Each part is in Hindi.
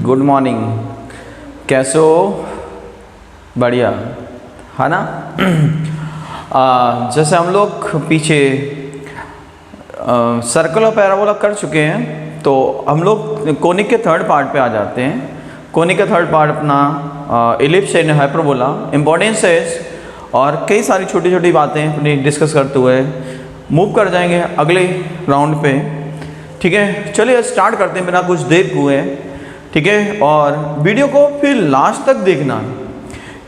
Good morning. कैसे हो? बढ़िया है ना। जैसे हम लोग पीछे सर्कल और पैराबोला कर चुके हैं, तो हम लोग कोनिक के थर्ड पार्ट पे आ जाते हैं। कोनिक का थर्ड पार्ट अपना इलिप्स एंड हाइपरबोला, इम्पोर्टेंसेस और कई सारी छोटी छोटी बातें अपनी डिस्कस करते हुए मूव कर जाएंगे अगले राउंड पे। ठीक है, चलिए स्टार्ट करते हैं बिना कुछ देर हुए। ठीक है, और वीडियो को फिर लास्ट तक देखना,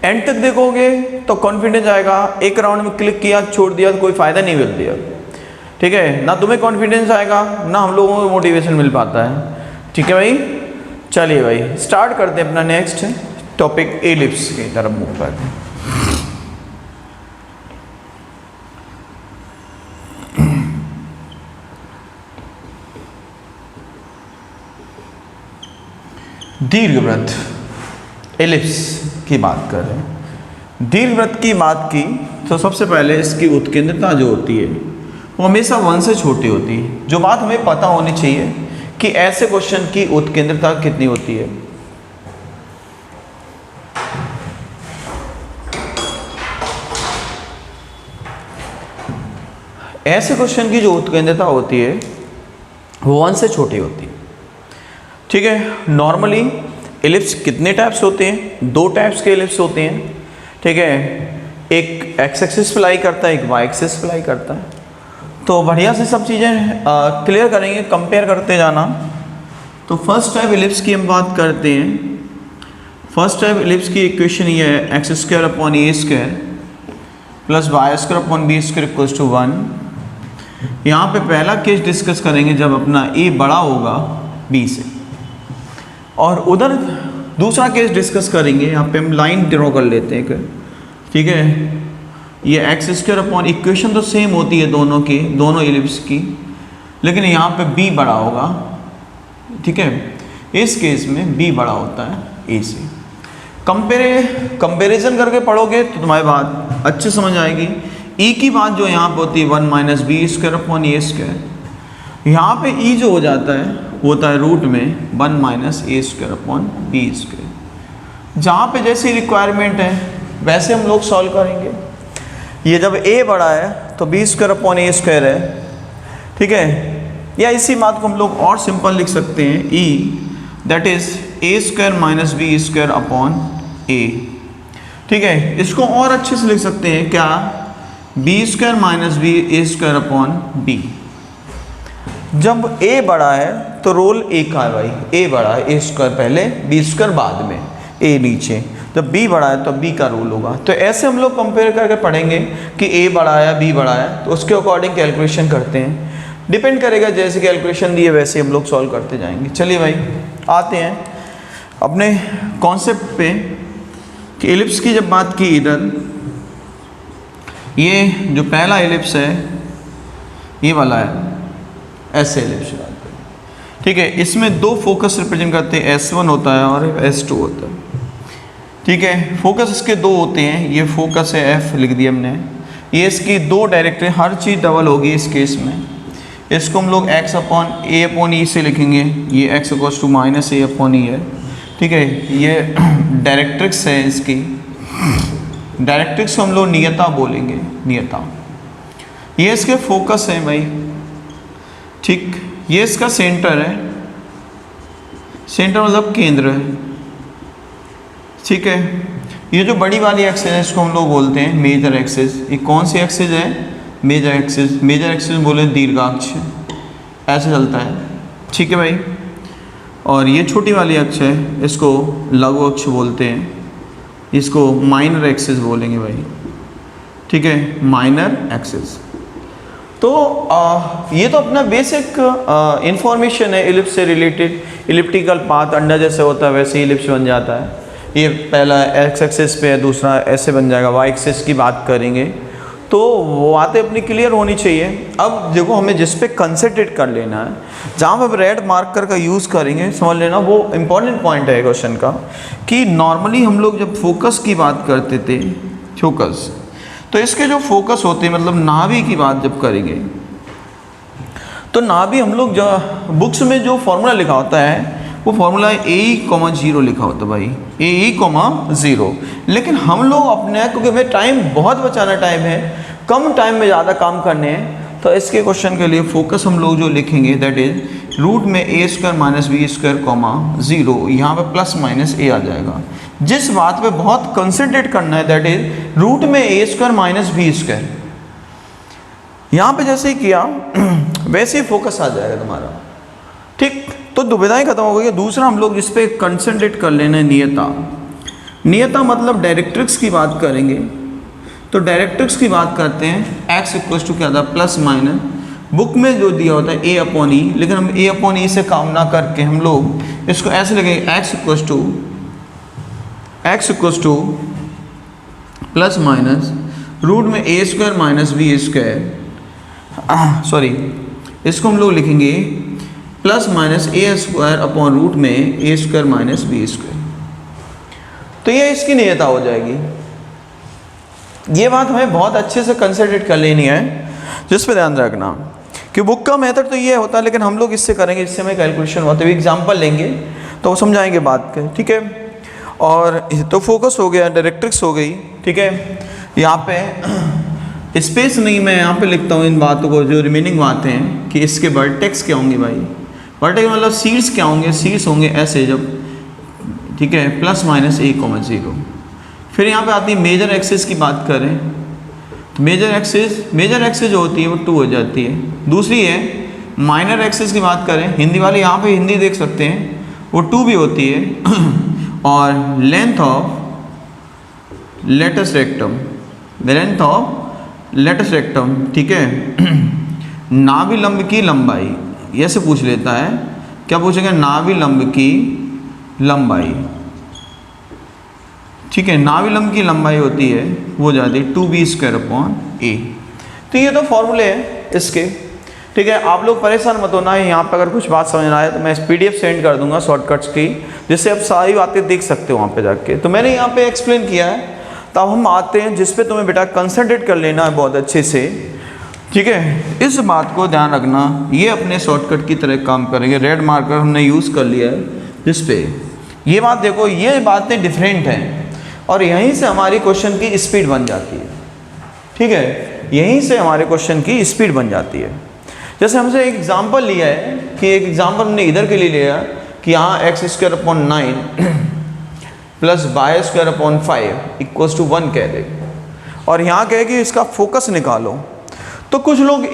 एंड तक देखोगे तो कॉन्फिडेंस आएगा। एक राउंड में क्लिक किया छोड़ दिया तो कोई फ़ायदा नहीं मिलती है। ठीक है, ना तुम्हें कॉन्फिडेंस आएगा ना हम लोगों को मोटिवेशन मिल पाता है। ठीक है भाई, चलिए भाई स्टार्ट करते हैं अपना नेक्स्ट टॉपिक एलिप्स की तरफ मूव करते हैं। दीर्घवृत्त एलिप्स की बात कर रहे हैं। दीर्घवृत्त की बात की तो सबसे पहले इसकी उत्केंद्रता जो होती है वो हमेशा 1 से छोटी होती है। जो बात हमें पता होनी चाहिए कि ऐसे क्वेश्चन की उत्केंद्रता कितनी होती है। ऐसे क्वेश्चन की जो उत्केंद्रता होती है वो 1 से छोटी होती है। ठीक है, नॉर्मली एलिप्स कितने टाइप्स होते हैं? 2 टाइप्स के एलिप्स होते हैं। ठीक है, एक एक्स एक्सिस फ्लाई करता है, एक वाई एक्सिस फ्लाई करता है। तो बढ़िया से सब चीज़ें क्लियर करेंगे, कंपेयर करते जाना। तो फर्स्ट टाइप एलिप्स की हम बात करते हैं। फर्स्ट टाइप एलिप्स की इक्वेशन ये है x square upon A square plus Y square upon B square equals to 1। यहाँ पे पहला केस डिस्कस करेंगे जब अपना ए बड़ा होगा बी से, और उधर दूसरा केस डिस्कस करेंगे। यहाँ पे हम लाइन ड्रॉ कर लेते हैं। ठीक है, ये एक्स स्क्वायर अपॉन इक्वेशन तो सेम होती है दोनों की, दोनों एलिप्स की, लेकिन यहाँ पे बी बड़ा होगा। ठीक है, इस केस में बी बड़ा होता है ए से। कंपेरिजन करके पढ़ोगे तो तुम्हारी बात अच्छे समझ आएगी। ई की बात जो यहाँ पे होती है 1 माइनस बी स्क्वायर अपॉन ए स्क्वायर, यहाँ पे ई जो हो जाता है होता है रूट में 1 minus A square upon B square. जहाँ पे जैसी रिक्वायरमेंट है वैसे हम लोग सॉल्व करेंगे। ये जब ए बड़ा है तो बी स्क्वायर अपॉन ए स्क्वायर है। ठीक है, या इसी बात को हम लोग और सिंपल लिख सकते हैं, E that is A square minus B square upon A. ठीक है, इसको और अच्छे से लिख सकते हैं क्या, बी स्क्वायर माइनस बी ए स्क्वायर अपॉन बी। जब ए बड़ा है तो रोल ए का है भाई, ए बड़ा है, ए स्क्वायर पहले बी स्क्वायर बाद में, ए नीचे। जब बी बड़ा है तो बी का रूल होगा। तो ऐसे हम लोग कंपेयर करके पढ़ेंगे कि ए बड़ा है बी बड़ा है, तो उसके अकॉर्डिंग कैलकुलेशन करते हैं। डिपेंड करेगा जैसे कैलकुलेशन दिए वैसे हम लोग सॉल्व करते जाएंगे। चलिए भाई आते हैं अपने कॉन्सेप्ट पे कि एलिप्स की जब बात की, इधर ये जो पहला एलिप्स है ये वाला है, ऐसे एलिप्स। ठीक है, इसमें 2 फोकस रिप्रेजेंट करते हैं, S1 होता है और S2 होता है। ठीक है, फोकस इसके 2 होते हैं। ये फोकस है F लिख दिया हमने। ये इसकी 2 डायरेक्टरी, हर चीज़ डबल होगी इस केस में। इसको हम लोग x upon A upon E से लिखेंगे। ये x equals to minus A upon E है। ठीक है, ये डायरेक्ट्रिक्स है इसकी। डायरेक्ट्रिक्स को हम लोग नियता बोलेंगे, नियता। ये इसके फोकस है भाई। ठीक, ये इसका सेंटर है। सेंटर मतलब केंद्र है। ठीक है, ये जो बड़ी वाली एक्सिस है इसको हम लोग बोलते हैं मेजर एक्सिस। ये कौन सी एक्सिस है? Major axis. मेजर एक्सिस बोले दीर्घाक्ष, ऐसे चलता है। ठीक है भाई, और ये छोटी वाली अक्ष है, इसको लघु अक्ष बोलते हैं। इसको माइनर एक्सिस बोलेंगे भाई। ठीक है, माइनर एक्सिस। तो ये तो अपना बेसिक इंफॉर्मेशन है एलिप्स से रिलेटेड। इलिप्टिकल पाथ अंडा जैसे होता है वैसे ही एलिप्स बन जाता है। ये पहला एक्स एक्सिस पे है, दूसरा ऐसे बन जाएगा। वाई एक्सिस की बात करेंगे तो वो बातें अपनी क्लियर होनी चाहिए। अब देखो हमें जिस पे कंसंट्रेट कर लेना है, जहाँ पर रेड मार्कर का यूज़ करेंगे समझ लेना, वो इम्पॉर्टेंट पॉइंट है क्वेश्चन का। कि नॉर्मली हम लोग जब फोकस की बात करते थे, फोकस, तो इसके जो फोकस होते हैं मतलब नाभि की बात जब करेंगे तो नाभि हम लोग जो बुक्स में जो फॉर्मूला लिखा होता है वो फॉर्मूला ए ई कॉमा 0 लिखा होता है भाई, ए ई कॉमा 0। लेकिन हम लोग अपने, क्योंकि हमें टाइम बहुत बचाना, टाइम है कम, टाइम में ज़्यादा काम करने हैं, तो इसके क्वेश्चन के लिए फोकस हम लोग जो लिखेंगे दैट इज रूट में A square minus B square comma 0, यहाँ पे प्लस माइनस ए आ जाएगा। जिस बात पे बहुत कंसंट्रेट करना है दैट इज रूट में A square minus B square, यहाँ पे जैसे ही किया वैसे ही फोकस आ जाएगा तुम्हारा, ठीक। तो दुविधाएं खत्म हो गई। दूसरा हम लोग जिस पे कंसंट्रेट कर लेना है नियता। नियता मतलब डायरेक्ट्रिक्स की बात करेंगे, तो डायरेक्ट्रिक्स की बात करते हैं x इक्वल टू क्या था, प्लस माइनस, बुक में जो दिया होता है a अपॉन ई, लेकिन हम a अपॉन ई से काम ना करके हम लोग इसको ऐसे लगेंगे x equal to plus minus root में a square minus B square, sorry इसको हम लोग लिखेंगे plus minus A square upon root में A square minus B square. तो ये इसकी नियता हो जाएगी। ये बात हमें बहुत अच्छे से कंसिडरेट कर लेनी है, जिस पे ध्यान रखना कि बुक का मेथड तो ये होता है, लेकिन हम लोग इससे करेंगे, इससे हमें कैलकुलेशन होते हुए एग्जाम्पल लेंगे तो समझाएंगे बात के, ठीक है। और तो फोकस हो गया, डायरेक्ट्रिक्स हो गई, ठीक है। यहाँ पे स्पेस नहीं, मैं यहाँ पे लिखता हूँ इन बातों को, जो रिमेनिंग बातें हैं कि इसके वर्टेक्स क्या होंगे भाई, वर्टेक्स मतलब सीड्स क्या होंगे, सीड्स होंगे ऐसे जब, ठीक है, प्लस माइनस ए कॉमा 0। फिर यहाँ पे आती है मेजर एक्सिस की बात करें तो मेजर एक्सिस जो होती है वो 2 हो जाती है। दूसरी है माइनर एक्सिस की बात करें, हिंदी वाले यहाँ पे हिंदी देख सकते हैं, वो 2 भी होती है। और लेंथ ऑफ लेटस रेक्टम, ठीक है, नाभिलंब की लंबाई, ऐसे पूछ लेता है, क्या पूछेगा, नाभिलंब की लंबाई, ठीक है, नाभिलंब की लंबाई होती है वो जाती है 2b स्क्वायर अपॉन ए। तो ये तो फॉर्मूले हैं इसके, ठीक है। आप लोग परेशान मत होना है, यहाँ पे अगर कुछ बात समझ ना आए तो मैं PDF सेंड कर दूंगा शॉर्टकट्स की, जिससे आप सारी बातें देख सकते हो वहाँ पे जाके। तो मैंने यहाँ पे एक्सप्लेन किया है। तो अब हम आते हैं जिस पे तुम्हें बेटा कंसंट्रेट कर लेना है बहुत अच्छे से, ठीक है। इस बात को ध्यान रखना, ये अपने शॉर्टकट की तरह काम करेंगे। रेड मार्कर हमने यूज़ कर लिया है जिस पे, ये बात देखो, ये बातें डिफरेंट हैं और यहीं से हमारी क्वेश्चन की स्पीड बन जाती है, ठीक है, यहीं से हमारे क्वेश्चन की स्पीड बन जाती है। जैसे हमसे एक एग्जांपल लिया है कि एक एग्जांपल हमने इधर के लिए लिया कि यहाँ x square upon 9 plus Y square upon 5 equals to 1 कह दे, और यहाँ कहे कि इसका फोकस निकालो। तो कुछ लोग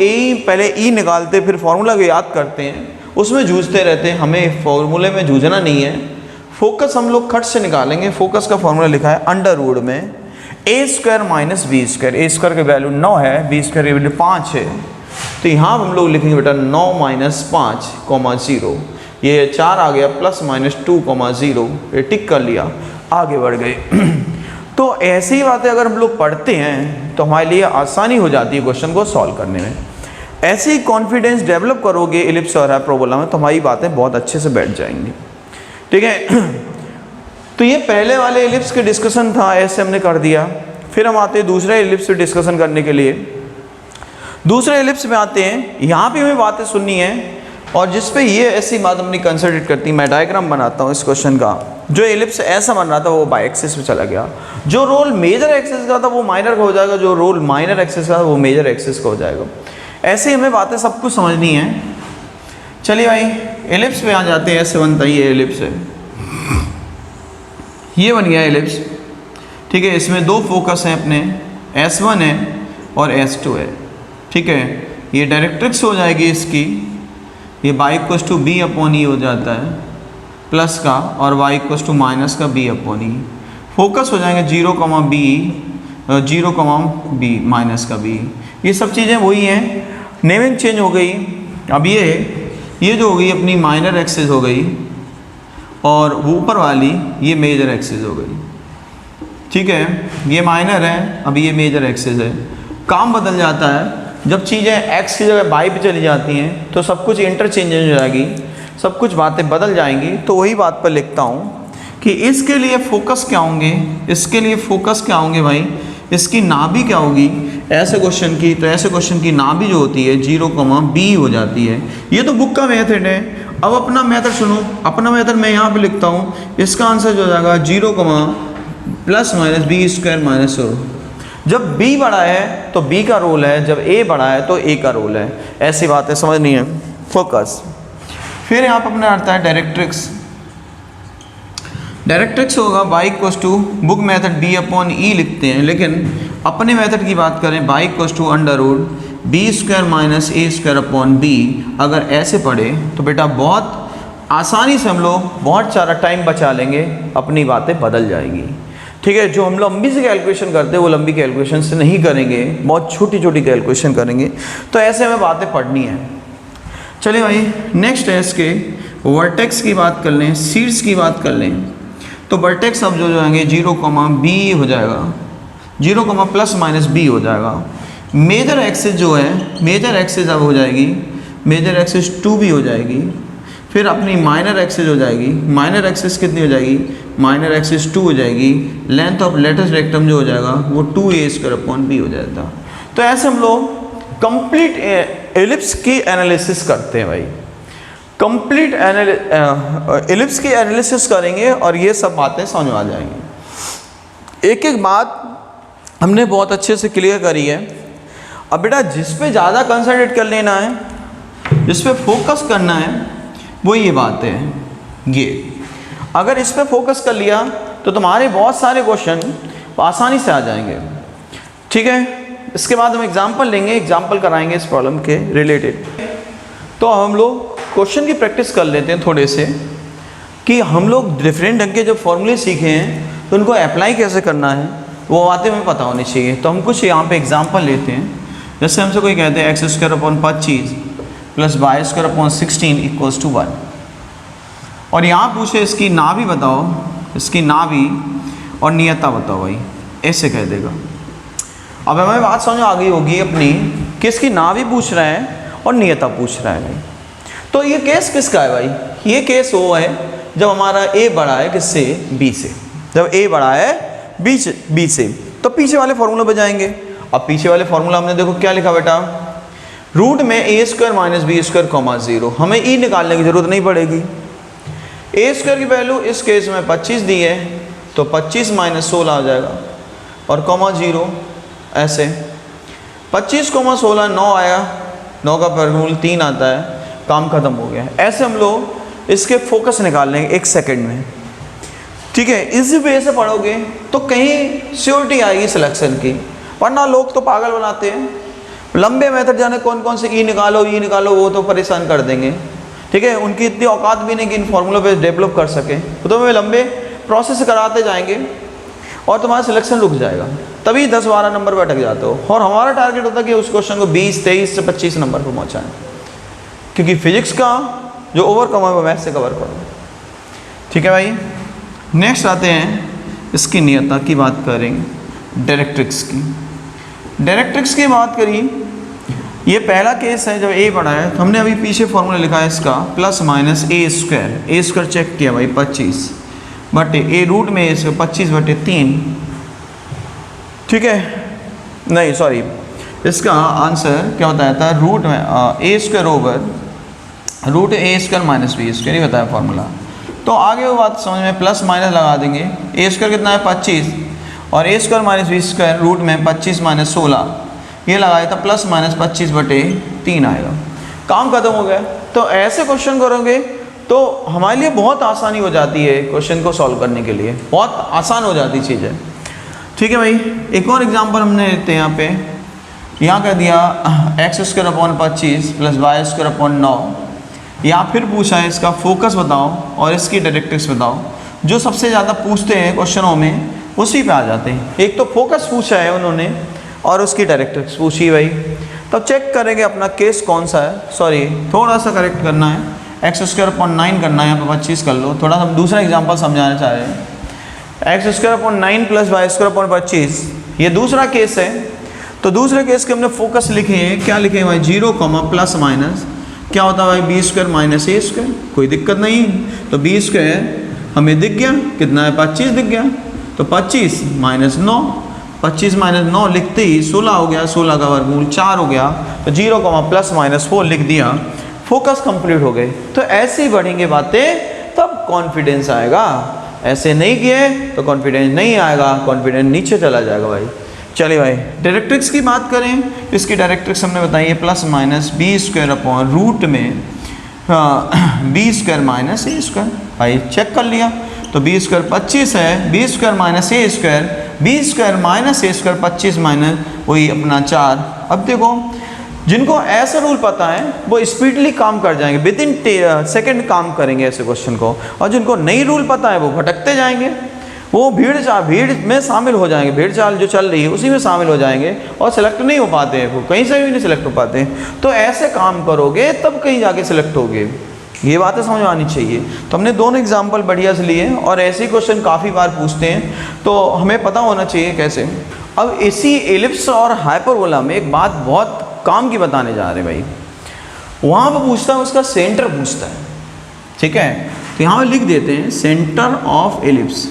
पहले ई निकालते फिर फॉर्मूला को याद करते हैं, उसमें जूझते रहते हैं। हमें फॉर्मूले में जूझना नहीं है, फोकस हम लोग खट से निकालेंगे। फोकस का फॉर्मूला लिखा है अंडर रूट में A square minus B square, A square की वैल्यू 9 है, बी स्क्वायर की वैल्यू 5 है, तो यहाँ हम लोग लिखेंगे बेटा 9 माइनस 5 कॉमा 0, ये 4 आ गया, प्लस माइनस 2 कॉमा 0, ये टिक कर लिया, आगे बढ़ गए। तो ऐसी बातें अगर हम लोग पढ़ते हैं तो हमारे लिए आसानी हो जाती है क्वेश्चन को सॉल्व करने में। ऐसे ही कॉन्फिडेंस डेवलप करोगे इलिप्स और हाइपरबोला में तो हमारी बातें बहुत अच्छे से बैठ जाएंगी, ठीक है। तो ये पहले वाले इलिप्स के डिस्कशन था, ऐसे हमने कर दिया। फिर हम आते हैं दूसरे इलिप्स पे डिस्कशन करने के लिए। दूसरे इलिप्स में आते हैं, यहाँ पे हमें बातें सुननी है और जिस पे ये ऐसी बात अपनी कंसिडर करती है। मैं डायग्राम बनाता हूँ इस क्वेश्चन का। जो इलिप्स ऐसा बन रहा था वो बाई एक्सिस में चला गया, जो रोल मेजर एक्सिस का था वो माइनर का हो जाएगा, जो रोल माइनर एक्सिस का था वो मेजर एक्सिस का हो जाएगा। ऐसे ही हमें बातें सब कुछ समझनी है। चलिए भाई इलिप्स पे आ जाते हैं। ऐसे बनता ही ये इलिप्स है, ये बन गया इलिप्स, ठीक है। इसमें दो फोकस हैं अपने, S1 है और S2 है, ठीक है। ये डायरेक्ट्रिक्स हो जाएगी इसकी, ये y equals to B upon E हो जाता है प्लस का, और y इक्वल्स टू माइनस का b अपॉन ई। फोकस हो जाएंगे 0, b माइनस का b। ये सब चीज़ें वही हैं, नेमिंग चेंज हो गई। अब ये जो हो गई अपनी माइनर एक्सिस हो गई और ऊपर वाली ये मेजर एक्सिस हो गई, ठीक है। ये माइनर है, अब ये मेजर एक्सिस है। काम बदल जाता है जब चीज़ें x की जगह y पे चली जाती हैं, तो सब कुछ इंटरचेंज हो जाएगी, सब कुछ बातें बदल जाएंगी। तो वही बात पर लिखता हूँ कि इसके लिए फोकस क्या होंगे, इसके लिए फोकस क्या होंगे भाई, इसकी नाभि क्या होगी ऐसे क्वेश्चन की। तो ऐसे क्वेश्चन की नाभि जो होती है 0, b हो जाती है। ये तो बुक का मेथड है। अब अपना मेथड सुनो, अपना मेथड मैं यहाँ पे लिखता हूँ, इसका आंसर जो हो जाएगा 0 plus minus B square minus O. जब b बड़ा है तो b का रोल है, जब a बड़ा है तो a का रोल है। ऐसी बात है, समझनी है, फोकस। फिर यहाँ पर अपना आता है डायरेक्ट्रिक्स। डायरेक्ट्रिक्स होगा y equals to book method b upon E लिखते हैं, लेकिन अपने मेथड की बात करें y equals to under root B square minus A square upon B. अगर ऐसे पढ़े तो बेटा बहुत आसानी से हम लोग बहुत सारा टाइम बचा लेंगे, अपनी बातें बदल जाएंगी। ठीक है, जो हम लंबी से कैलकुलेशन करते हैं वो लंबी कैलकुलेशन से नहीं करेंगे, बहुत छोटी छोटी कैलकुलेशन करेंगे। तो ऐसे हमें बातें पढ़नी है। चलिए भाई, नेक्स्ट है इसके वर्टेक्स की बात कर लें, सीड्स की बात कर लें। तो वर्टेक्स अब जो जाएंगे 0, b हो जाएगा, 0, प्लस माइनस b हो जाएगा। मेजर एक्सिस जो है, मेजर एक्सिस अब हो जाएगी, मेजर एक्सिस 2b हो जाएगी। फिर अपनी माइनर एक्सिस हो जाएगी, माइनर एक्सिस कितनी हो जाएगी, माइनर एक्सिस 2 हो जाएगी। लेंथ ऑफ लेटेस्ट रेक्टम जो हो जाएगा वो 2a स्क्वायर अपॉन b हो जाएगा। तो ऐसे हम लोग कंप्लीट एलिप्स की एनालिसिस करते हैं भाई, कंप्लीट एलिप्स की एनालिसिस करेंगे और ये सब बातें समझ में आ जाएंगी। एक एक बात हमने बहुत अच्छे से क्लियर करी है। अब बेटा जिस पे ज़्यादा कंसंट्रेट कर लेना है, जिस पे फोकस करना है, वो ये बात है। ये अगर इस पे फोकस कर लिया तो तुम्हारे बहुत सारे क्वेश्चन आसानी से आ जाएंगे। ठीक है, इसके बाद हम एग्जाम्पल लेंगे, एग्जाम्पल कराएंगे इस प्रॉब्लम के रिलेटेड। तो हम लोग क्वेश्चन की प्रैक्टिस कर लेते हैं थोड़े से, कि हम लोग डिफरेंट ढंग के जो फॉर्मूले सीखे हैं तो उनको अप्लाई कैसे करना है वो बातें हमें पता होनी चाहिए। तो हम कुछ यहाँ पे एग्जाम्पल लेते हैं। जैसे हमसे कोई कहते हैं x square upon 25 plus Y square upon 16 equals to 1, और यहाँ पूछे इसकी नाभि बताओ, इसकी नाभि और नियता बताओ भाई, ऐसे कह देगा। अब हमें बात समझ आ गई होगी अपनी कि इसकी नाभि पूछ रहा है और नियता पूछ रहा है भाई। तो ये केस किसका है भाई, ये केस वो है जब हमारा a बड़ा है किससे, b से। जब a बड़ा है b से, तो पीछे वाले फॉर्मूले पे जाएंगे। अब पीछे वाले फॉर्मूला हमने देखो क्या लिखा बेटा, रूट में a square minus B square comma 0। हमें e निकालने की जरूरत नहीं पड़ेगी। a स्क्वायर की वैल्यू इस केस में 25 दी है, तो 25 माइनस 16 आ जाएगा, और कॉमा 0 ऐसे 25, 16 9 आया, 9 का वर्गमूल 3 आता है, काम खत्म हो गया। ऐसे हम लोग इसके फोकस निकाल लेंगे 1 सेकेंड में। ठीक है, इसी वे से पढ़ोगे तो कहीं श्योरिटी आएगी सिलेक्शन की, वरना लोग तो पागल बनाते हैं। लंबे मेथड जाने कौन कौन से ई निकालो वो तो परेशान कर देंगे। ठीक है, उनकी इतनी औकात भी नहीं कि इन फॉर्मूलों पे डेवलप कर सके, तो वे लंबे प्रोसेस कराते जाएंगे और तुम्हारा सिलेक्शन रुक जाएगा, तभी 10-12 नंबर पर अटक जाते हो। और हमारा टारगेट होता है कि उस क्वेश्चन को 20, 23 से 25 नंबर पर पहुँचाएँ, क्योंकि फिजिक्स का जो ओवरकम है वो मैथ से कवर करो। ठीक है भाई, नेक्स्ट आते हैं इसकी नियता की बात करेंगे, डायरेक्ट्रिक्स की। डायरेक्ट्रिक्स की बात करी, ये पहला केस है जब a बड़ा है, तो हमने अभी पीछे फॉर्मूला लिखा है इसका plus minus a square check किया भाई 25 बटे a रूट में a स्क्वायर 25 बटे 3। ठीक है, नहीं सॉरी, इसका आंसर क्या बताया था, रूट में a square over root a square minus B square, ये बताया फॉर्मूला। तो आगे वो बात समझ में, प्लस माइनस लगा देंगे, a स्क्वायर कितना है 25 और a square minus B square root में 25 माइनस 16, ये लगाया था प्लस माइनस 25 बटे 3 आएगा, काम खत्म हो गया। तो ऐसे क्वेश्चन करोगे तो हमारे लिए बहुत आसानी हो जाती है, क्वेश्चन को सॉल्व करने के लिए बहुत आसान हो जाती चीज़ है। ठीक है भाई, एक और एग्जांपल हमने लेते हैं यहाँ पे, यहाँ कह दिया x square upon 25 plus Y square upon 9। यहाँ फिर पूछा है इसका फोकस बताओ और इसकी डायरेक्ट्रिक्स बताओ। जो सबसे ज़्यादा पूछते हैं क्वेश्चनों में उसी पे आ जाते हैं। एक तो फोकस पूछा है उन्होंने और उसकी डायरेक्ट्रिक्स पूछी भाई, तब चेक करेंगे अपना केस कौन सा है। सॉरी, थोड़ा सा करेक्ट करना है, एक्स स्क्वायर अपॉन 9 करना है, यहाँ पर 25 कर लो। थोड़ा हम दूसरा एग्जाम्पल समझाना चाह रहे हैं। X square upon 9 plus Y square upon 25, ये दूसरा केस है। तो दूसरे केस के हमने फोकस लिखे हैं, क्या लिखे हैं भाई, 0 प्लस माइनस क्या होता है भाई, B square minus A square, कोई दिक्कत नहीं। तो बी स्क्वायर हमें दिख गया, कितना है 25 दिख गया, तो 25 माइनस 9, 25 माइनस 9 लिखते ही 16 हो गया, 16 का वर्गमूल 4 हो गया, तो 0 प्लस माइनस 4 लिख दिया। फोकस कंप्लीट हो गए। तो ऐसे ही बढ़ेंगे बातें तब कॉन्फिडेंस आएगा, ऐसे नहीं किए तो कॉन्फिडेंस नहीं आएगा, कॉन्फिडेंस नीचे चला जाएगा भाई। चलिए भाई डायरेक्ट्रिक्स की बात करें, इसकी डायरेक्ट्रिक्स हमने बताई है plus minus B square upon root में B square minus A square. भाई चेक कर लिया तो बी स्क्वायर 25 है, B square minus A square, B square minus A square 25 minus वही अपना 4। अब देखो जिनको ऐसा रूल पता है वो स्पीडली काम कर जाएंगे, विद इन सेकेंड काम करेंगे ऐसे क्वेश्चन को, और जिनको नहीं रूल पता है वो भटकते जाएंगे, वो भीड़ में शामिल हो जाएंगे, भीड़ चाल जो चल रही है उसी में शामिल हो जाएंगे और सिलेक्ट नहीं हो पाते हैं, वो कहीं से भी नहीं सिलेक्ट हो पाते हैं। तो ऐसे काम करोगे तब कहीं जाके सिलेक्ट होगे, ये बातें समझ में आनी चाहिए। तो हमने दोनों एग्जाम्पल बढ़िया से लिए और ऐसे ही क्वेश्चन काफ़ी बार पूछते हैं, तो हमें पता होना चाहिए कैसे। अब इसी एलिप्स और हाइपरबोला में एक बात बहुत काम की बताने जा रहे हैं भाई, वहाँ पर पूछता है उसका सेंटर पूछता है, ठीक है। तो यहाँ पर लिख देते हैं centre of ellipse,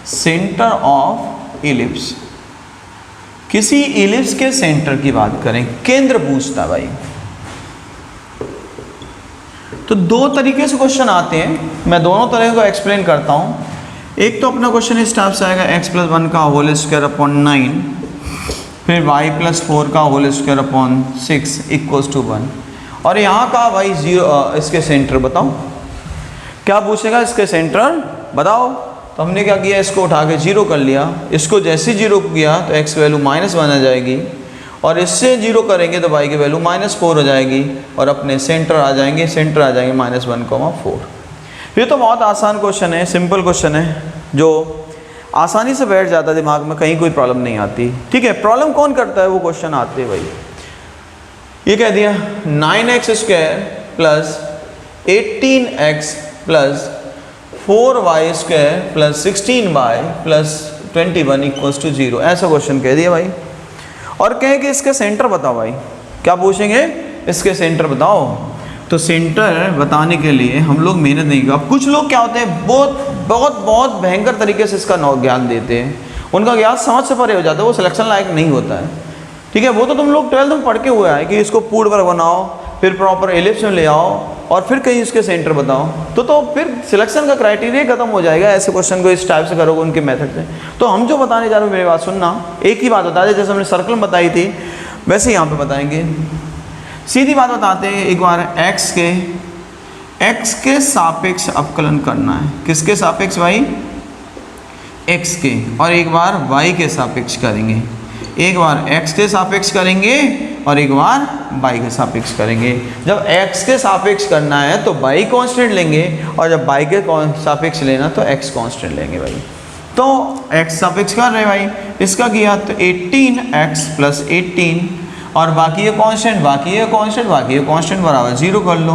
centre of ellipse, किसी एलिप्स के सेंटर की बात करें, केंद्र पूछता है भाई। तो दो तरीके से क्वेश्चन आते हैं, मैं दोनों तरह को एक्सप्लेन करता हूँ। एक तो अपना क्वेश्चन इस टाइप से आएगा x+1 का होल स्क्वायर अपॉन 9, फिर y+4 का whole square upon 6 equals to 1, और यहाँ का भाई 0 इसके सेंटर बताओ, क्या पूछेगा इसके सेंटर बताओ। तो हमने क्या किया, इसको उठा के 0 कर लिया, इसको जैसे 0 किया तो x की वैल्यू -1 आ जाएगी, और इससे 0 करेंगे तो y की वैल्यू -4 हो जाएगी, और अपने सेंटर आ जाएंगे, सेंटर आ जाएंगे -1,4। ये तो बहुत आसान क्वेश्चन है, सिंपल क्वेश्चन है जो आसानी से बैठ जाता है दिमाग में, कहीं कोई प्रॉब्लम नहीं आती, ठीक है। प्रॉब्लम कौन करता है, वो क्वेश्चन आते हैं भाई। ये कह दिया 9x² plus 18x plus 4y² plus 16y plus 21 equals to 0, ऐसा क्वेश्चन कह दिया भाई। और कहें कि इसके सेंटर बताओ भाई, क्या पूछेंगे, इसके सेंटर बताओ। तो सेंटर बताने के लिए हम लोग मेहनत नहीं कर, अब कुछ लोग क्या होते हैं बहुत भयंकर तरीके से इसका ज्ञान देते हैं, उनका ज्ञान समझ से परे हो जाता है, वो सिलेक्शन लायक नहीं होता है, ठीक है। वो तो तुम लोग 12th में पढ़ के हुए हैं कि इसको पूर्ण वर्ग बनाओ, फिर प्रॉपर एलिप्स में ले आओ, और फिर कहीं उसके सेंटर बताओ, तो फिर सिलेक्शन का क्राइटेरिया खत्म हो जाएगा ऐसे क्वेश्चन को इस टाइप से करोगे उनके मेथड से। तो हम जो बताने जा रहे हैं, मेरी बात सुनना, एक ही बात बता दें, जैसे हमने सर्कल बताई थी वैसे यहाँ पे बताएंगे। सीधी बात बताते हैं, एक बार x के सापेक्ष अवकलन करना है, किसके सापेक्ष भाई, x के, और एक बार y के सापेक्ष करेंगे, एक बार x के सापेक्ष करेंगे और एक बार y के सापेक्ष करेंगे। जब x के सापेक्ष करना है तो y कांस्टेंट लेंगे, और जब y के सापेक्ष लेना तो x कांस्टेंट लेंगे भाई। तो x सापेक्ष कर रहे भाई, इसका किया तो 18x प्लस 18, और बाकी ये कांस्टेंट, बाकी ये कांस्टेंट बराबर 0 कर लो,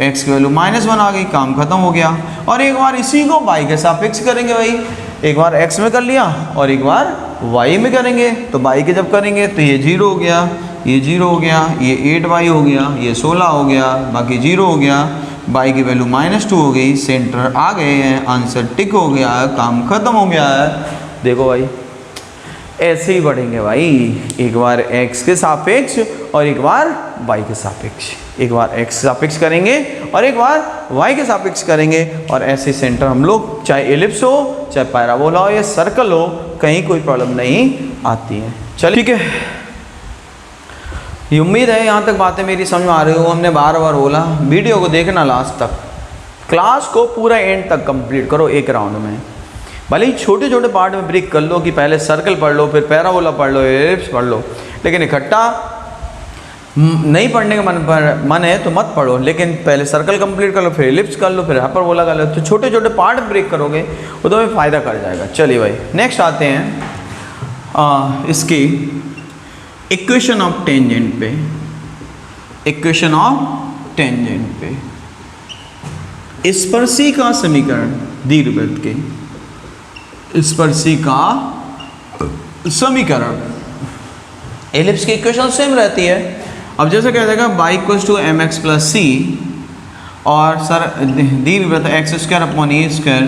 x की वैल्यू -1 आ गई, काम खत्म हो गया। और एक बार इसी को y के सापेक्ष करेंगे भाई, एक बार x में कर लिया और एक बार y में करेंगे, तो y के जब करेंगे तो ये 0 हो गया, ये 0 हो गया, ये 8y हो गया, ये 16 हो गया, बाकी 0 हो गया, y की वैल्यू -2 हो गई, सेंटर आ गए हैं, आंसर टिक हो गया, काम खत्म हो गया है। देखो भाई ऐसे ही बढ़ेंगे भाई, एक बार x के सापेक्ष और एक बार y के सापेक्ष, एक बार x सापेक्ष करेंगे और एक बार y के सापेक्ष करेंगे, और ऐसे सेंटर हम लोग, चाहे एलिप्स हो, चाहे पैराबोला हो या सर्कल हो, कहीं कोई प्रॉब्लम नहीं आती है। चलिए ठीक है, ये उम्मीद है यहाँ तक बातें मेरी समझ में आ रही हो। हमने बार बार बोला वीडियो को देखना लास्ट तक, क्लास को पूरा एंड तक कंप्लीट करो एक राउंड में, भले ही छोटे छोटे पार्ट में ब्रेक कर लो कि पहले सर्कल पढ़ लो, फिर पैराबोला पढ़ लो, एलिप्स पढ़ लो, लेकिन इकट्ठा नहीं पढ़ने का मन है तो मत पढ़ो, लेकिन पहले सर्कल कंप्लीट कर लो, फिर एलिप्स कर लो, फिर हाइपरबोला कर लो। तो छोटे छोटे पार्ट ब्रेक करोगे वो तो हमें फ़ायदा कर जाएगा। चलिए भाई नेक्स्ट आते हैं इसकी इक्वेशन ऑफ टेंजेंट पे, इक्वेशन ऑफ टेंजेंट पे स्पर्शी का समीकरण, दीर्घवृत्त के स्पर्शी का समीकरण, एलिप्स की इक्वेशन सेम रहती है। अब जैसे कह देगा y = mx + c, और सर दीर्घवृत्त x² upon a²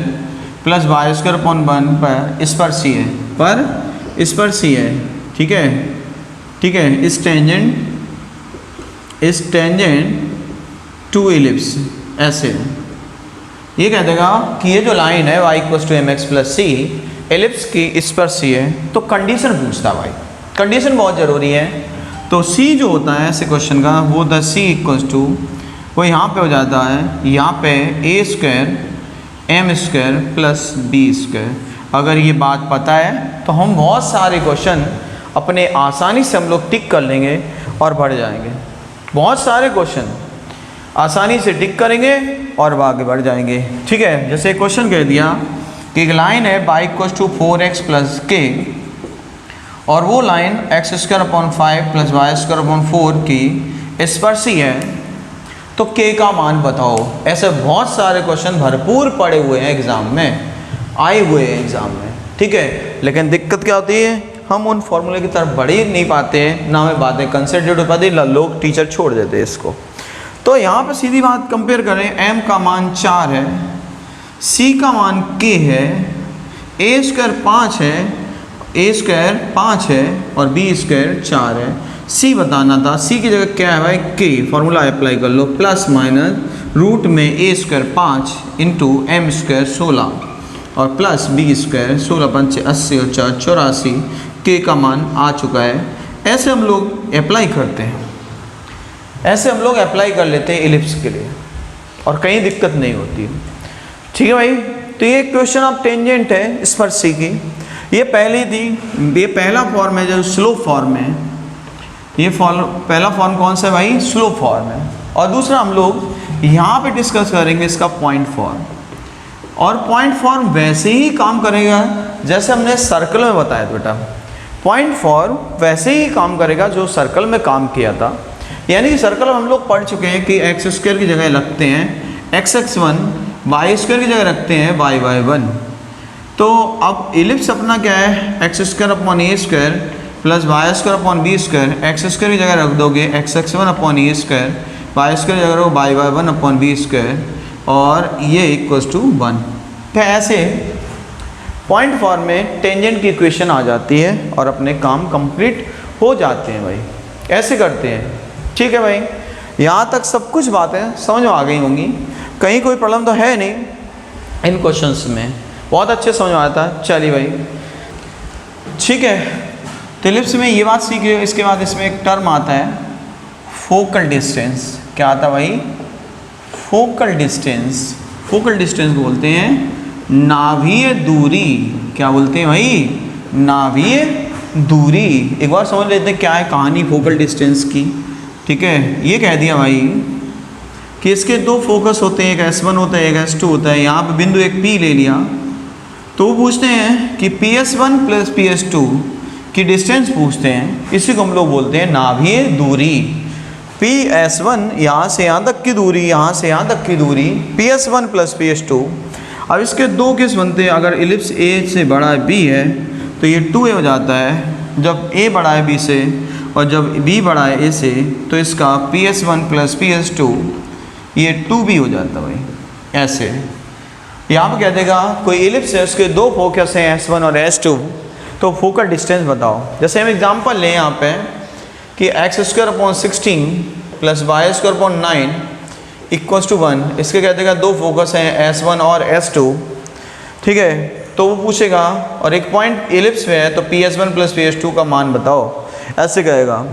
plus y² upon 1 पर स्पर्शी है, पर स्पर्शी है, ठीक है, ठीक है। इस टेंजेंट टू इलिप्स, ऐसे ये कह देगा कि ये जो लाइन है y equals to mx plus C ellipse की इस पर सी है, तो कंडीशन पूछता है भाई, कंडीशन बहुत ज़रूरी है। तो c जो होता है ऐसे क्वेश्चन का वो होता है c इक्वल्स टू, वो यहाँ पे हो जाता है, यहाँ पे a square m square plus b square. अगर ये बात पता है तो हम बहुत सारे क्वेश्चन अपने आसानी से हम लोग टिक कर लेंगे और बढ़ जाएंगे। बहुत सारे क्वेश्चन आसानी से टिक करेंगे और आगे बढ़ जाएंगे। ठीक है, जैसे एक क्वेश्चन कह दिया कि एक लाइन है y equals to 4x plus k और वो line x square upon 5 plus Y square upon 4 की स्पर्शी है, तो k का मान बताओ। ऐसे बहुत सारे क्वेश्चन भरपूर पड़े हुए हैं एग्जाम में, आए हुए हैं एग्जाम में। ठीक है, लेकिन दिक्कत क्या होती है, हम उन फॉर्मूले की तरफ बढ़ ही नहीं पाते हैं, ना हमें बातें कंसंट्रेट हो पाती, लोग टीचर छोड़ देते हैं इसको। तो यहाँ पे सीधी बात कंपेयर करें, m का मान 4 है, c का मान k है, a स्क्वायर 5 है, a स्क्वायर 5 है और b स्क्वायर 4 है। c बताना था, c की जगह क्या है भाई, k, फॉर्मूला अप्लाई कर लो, प्लस माइनस रूट में a square 5 into m square 16 और प्लस b स्क्वायर 16 पंचे 80 और 4 84, k का मान आ चुका है। ऐसे हम लोग अप्लाई करते हैं, ऐसे हम लोग अप्लाई कर लेते हैं एलिप्स के लिए और कहीं दिक्कत नहीं होती। ठीक है भाई, तो ये क्वेश्चन आप टेंजेंट है स्पर्शी की, ये पहली थी, ये पहला फॉर्म है जो स्लो फॉर्म है। ये पहला फॉर्म कौन सा है भाई, स्लो फॉर्म है। और दूसरा हम लोग यहाँ पे डिस्कस करेंगे इसका पॉइंट फॉर्म, और पॉइंट फॉर्म वैसे ही काम करेगा जैसे हमने सर्कल में बताया बेटा। पॉइंट फॉर्म वैसे ही काम करेगा जो सर्कल में काम किया था, यानी कि सर्कल हम लोग पढ़ चुके हैं कि एक्स स्क्वायर की जगह रखते हैं x(1), वाई स्क्वायर की जगह रखते हैं y(1). तो अब एलिप्स अपना क्या है, एक्स स्क्वायर अपॉन ए square plus Y square upon B square. X square की जगह रख दोगे x(1) अपॉन ए स्क्वायर, वाई स्क्वायर की जगह रखो y(1) अपॉन बी स्क्वायर और ये इक्वल्स टू 1। तो ऐसे पॉइंट फॉर्म में टेंजेंट की इक्वेशन आ जाती है और अपने काम कंप्लीट हो जाते हैं भाई, ऐसे करते हैं। ठीक है भाई, यहाँ तक सब कुछ बातें समझ में आ गई होंगी, कहीं कोई प्रॉब्लम तो है नहीं इन क्वेश्चंस में, बहुत अच्छे समझ में आता है। चलिए भाई, ठीक है, तो एलिप्स में ये बात सीखिए। इसके बाद इसमें एक टर्म आता है फोकल डिस्टेंस। क्या आता है भाई, फोकल डिस्टेंस। फोकल डिस्टेंस बोलते हैं नाभीय दूरी। क्या बोलते हैं भाई, नाभीय दूरी। एक बार समझ लेते हैं क्या है कहानी फोकल डिस्टेंस की। ठीक है, ये कह दिया भाई कि इसके दो फोकस होते हैं, एक S1 होता है, एक S2 होता है। यहाँ पे बिंदु एक P ले लिया, तो वो पूछते हैं कि PS1 प्लस PS2 की डिस्टेंस पूछते हैं। इसी को हम लोग बोलते हैं नाभीय दूरी। PS1 यहाँ से यहाँ तक की दूरी, यहाँ से यहाँ तक की दूरी PS1 प्लस PS2। अब इसके दो केस बनते हैं, अगर एलिप्स A से बड़ा है B है तो ये 2A हो जाता है, जब A बड़ा है B से, और जब B बड़ा है A से तो इसका PS1 प्लस PS2 ये 2B हो जाता है भाई। ऐसे यहाँ पर कह देगा कोई एलिप्स है, उसके दो फोकस हैं S1 और S2, तो फोकल डिस्टेंस बताओ। जैसे हम एग्जांपल लें यहाँ पे कि x square upon 16 plus Y square upon 9 equals to 1। इसके कह देगा दो फोकस हैं S1 और S2। ठीक है, तो वो पूछेगा और एक पॉइंट एलिप्स में है, तो PS1 प्लस PS2 का मान बताओ। ऐसे कहेगा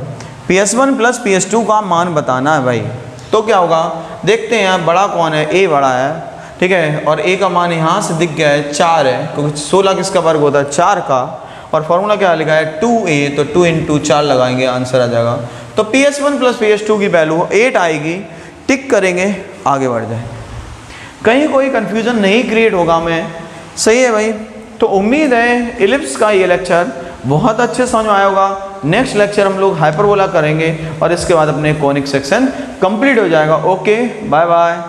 PS1 प्लस PS2 का मान बताना है भाई। तो क्या होगा, देखते हैं बड़ा कौन है, A बड़ा है। ठीक है, और A का मान यहाँ से दिख गया है 4 है, क्योंकि 16 किसका वर्ग होता है, 4 का। और फॉर्मूला क्या लिखा है 2A, तो 2 इंटू 4 लगाएंगे, आंसर आ जाएगा। तो PS1 प्लस PS2 की वैल्यू 8 आएगी। टिक करेंगे, आगे बढ़ जाए, कहीं कोई कन्फ्यूज़न नहीं क्रिएट होगा हमें। सही है भाई, तो उम्मीद है एलिप्स का ये लेक्चर बहुत अच्छे समझ में आया होगा। नेक्स्ट लेक्चर हम लोग हाइपरबोला करेंगे और इसके बाद अपने कॉनिक सेक्शन कंप्लीट हो जाएगा। Okay, bye bye.